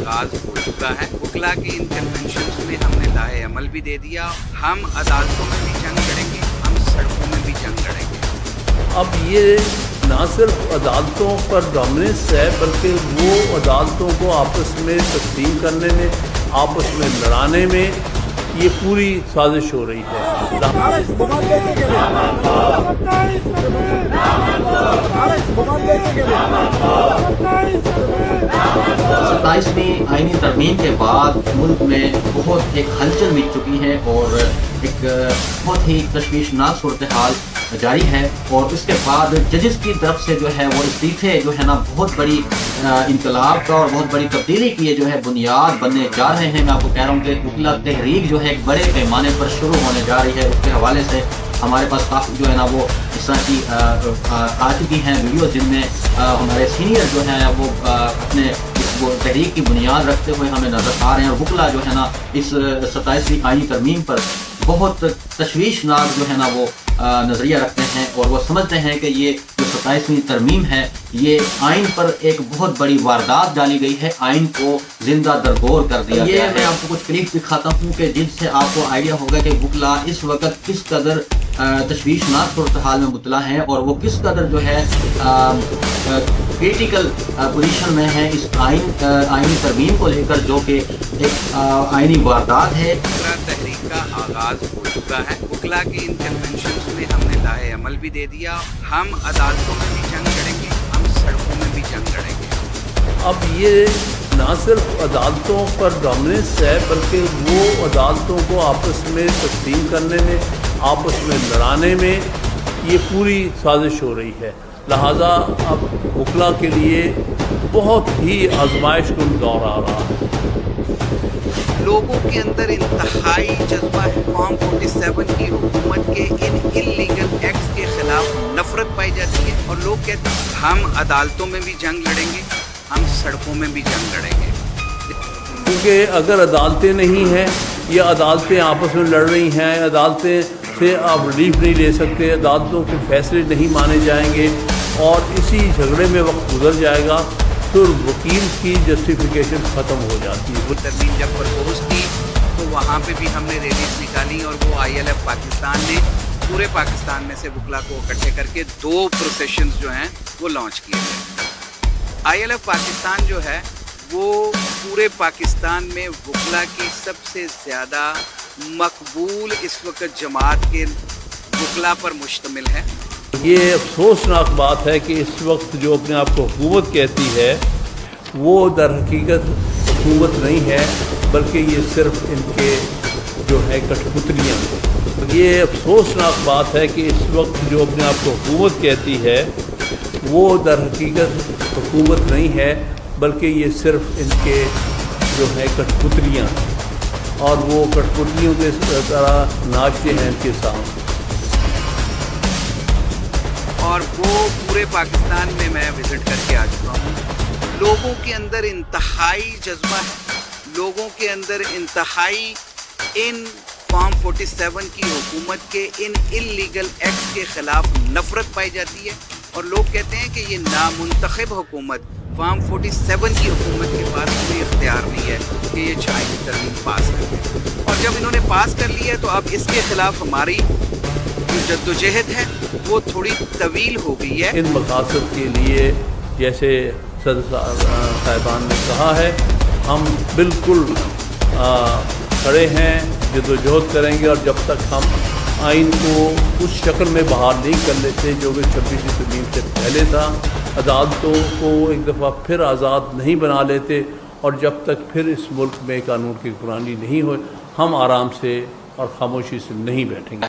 आगाज हो चुका है। वकला की इन कन्वेंशंस में हमने लाहे अमल भी दे दिया। हम अदालतों में भी जंग लड़ेंगे, हम सड़कों में भी जंग लड़ेंगे। अब ये ना सिर्फ अदालतों पर डोमिनेंस है, बल्कि वो अदालतों को आपस में तकसीम करने में, आपस में लड़ाने में ये पूरी साजिश हो रही है। 27वीं आईनी तरमीम के बाद मुल्क में बहुत एक हलचल मच चुकी है और एक बहुत ही तशवीशनाक सूरत हाल जारी है। और उसके बाद जजेस की तरफ से जो है वो इस्तीफे जो है ना बहुत बड़ी इनकलाब का और बहुत बड़ी तब्दीली की ये जो है बुनियाद बनने जा रहे हैं। मैं आपको कह रहा हूँ कि वकला तहरीक जो है एक बड़े पैमाने पर शुरू होने जा रही है। उसके हवाले से हमारे पास काफ़ी जो है ना वो इस तरह की आ चुकी हैं वीडियो, जिनमें हमारे सीनियर जो हैं वो अपने वो तहरीक की बुनियाद रखते हुए हमें नज़र आ रहे हैं। और वकला जो है ना इस 27वीं आईनी तरमीम पर बहुत तशवीशनाक जो है ना वो नज़रिया रखते हैं और वो समझते हैं कि ये जो 27वीं तरमीम है ये आइन पर एक बहुत बड़ी वारदात डाली गई है, आइन को जिंदा दरगोर कर दिया गया है। मैं आपको कुछ क्लिप दिखाता हूँ कि जिनसे आपको आइडिया होगा कि वकला इस वक्त किस कदर तशवीशनाक सूरत हाल में मुबतला है और वो किस कदर जो है क्रिटिकल पोजीशन में है इस आइनी तरमीम को लेकर, जो कि एक आइनी वारदात है। तहरीक का आगाज हो चुका है। वकला की इन कन्वेंशंस में हमने लाहे अमल भी दे दिया। हम अदालतों में भी जंग लड़ेंगे, हम सड़कों में भी जंग लड़ेंगे। अब ये ना सिर्फ अदालतों पर डोमिनेंस है, बल्कि वो अदालतों को आपस में तकसीम करने में, आपस में लड़ाने में ये पूरी साजिश हो रही है। लिहाजा अब वकला के लिए बहुत ही आजमाइश कुन दौर आ रहा है। लोगों के अंदर इंतहाई जज्बा है। फॉर्म 47 की हुकूमत के इन इल्लीगल एक्ट्स के खिलाफ नफरत पाई जाती है और लोग कहते हैं हम अदालतों में भी जंग लड़ेंगे, हम सड़कों में भी जंग लड़ेंगे। क्योंकि अगर अदालतें नहीं हैं या अदालतें आपस में लड़ रही हैं, अदालतें से आप रिलीफ नहीं ले सकते, अदालतों के फैसले नहीं माने जाएंगे और इसी झगड़े में वक्त गुजर जाएगा, तो वकील की जस्टिफिकेशन ख़त्म हो जाती है। वो तरमीम जब प्रपोज की तो वहाँ पे भी हमने रैलीज निकाली और वो ILF पाकिस्तान ने पूरे पाकिस्तान में से वकला को इकट्ठे करके 2 प्रोसेशंस जो हैं वो लॉन्च किए थे। ILF पाकिस्तान जो है वो पूरे पाकिस्तान में वकला की सबसे ज़्यादा मकबूल इस वक्त जमात के वकला पर मुश्तमिल है। ये अफसोसनाक बात है कि इस वक्त जो अपने आप को हुकूमत कहती है वो दर हकीकत हुकूमत नहीं है, बल्कि ये सिर्फ इनके जो है कठपुतलियाँ। ये अफसोसनाक बात है कि इस वक्त जो अपने आप को हुकूमत कहती है वो दर हकीकत हुकूमत नहीं है, बल्कि ये सिर्फ इनके जो है कठपुतलियाँ, और वो कठपुतलियों के तरह नाचते हैं इनके सामने। और वो पूरे पाकिस्तान में मैं विज़िट करके आ चुका हूँ। लोगों के अंदर इंतहाई जज्बा है, लोगों के अंदर इंतहाई इन फॉर्म 47 की हुकूमत के इन इल्लीगल एक्ट्स के ख़िलाफ़ नफ़रत पाई जाती है और लोग कहते हैं कि ये नामुंतखब हुकूमत फॉर्म 47 की हुकूमत के पास कोई इख्तियार नहीं है कि ये आईनी तरमीम पास कर दे। और जब इन्होंने पास कर ली है तो अब इसके ख़िलाफ़ हमारी जो जद्दोजहद है वो थोड़ी तवील हो गई है। इन मकासद के लिए जैसे सदर साहिबान ने कहा है, हम बिल्कुल खड़े हैं, जद्दोजहद करेंगे और जब तक हम आइन को उस शक्ल में बहाल नहीं कर लेते जो कि 26वीं तरमीम से पहले था, अदालतों को एक दफ़ा फिर आज़ाद नहीं बना लेते और जब तक फिर इस मुल्क में कानून की हुक्मरानी नहीं हो, हम आराम से और खामोशी से नहीं बैठेंगे।